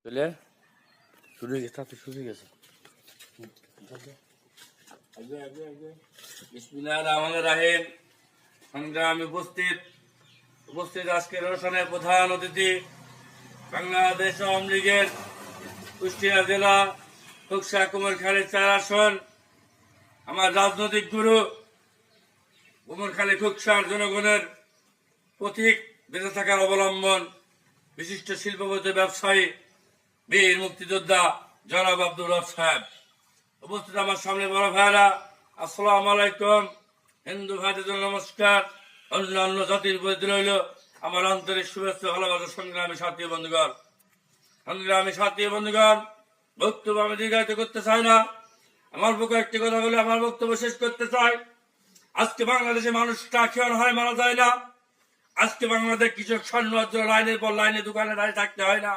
চলে শুরু হয়ে গেছে, তাতে শুরু হয়ে গেছে। বিসমিল্লাহির রহমানির রহিম। সংগ্রামী উপস্থিত আজকের অনুষ্ঠানের প্রধান অতিথি বাংলাদেশ আওয়ামী লীগের কুষ্টিয়া জেলা খোকসা কুমারখালী 4 আসন আমার রাজনৈতিক গুরু কুমারখালী খোকসার জনগণের পথিক, বেঁচে থাকার অবলম্বন, বিশিষ্ট শিল্পপতি ব্যবসায়ী বীর মুক্তিযোদ্ধা জনাব আব্দুর রব সাহেব, উপস্থিত আমার সামনে বড় ভাইরা, আসসালামু আলাইকুম। হিন্দু ভাইদের জন্য নমস্কার, অন্যান্য জাতির প্রতি রইল আমার আন্তরিক শুভেচ্ছা, ভালোবাসা। সংগ্রামী সাথী বন্ধুগণ, বক্তব্য আমি দীর্ঘায়িত করতে চাই না। আমার পক্ষে একটি কথা বলে আমার বক্তব্য শেষ করতে চাই। আজকে বাংলাদেশে মানুষটা খেয়াল হয় মারা যায় না। আজকে বাংলাদেশ কৃষক স্বর্ণ লাইনের পর লাইনে দোকানে দাঁড়িয়ে থাকতে হয় না।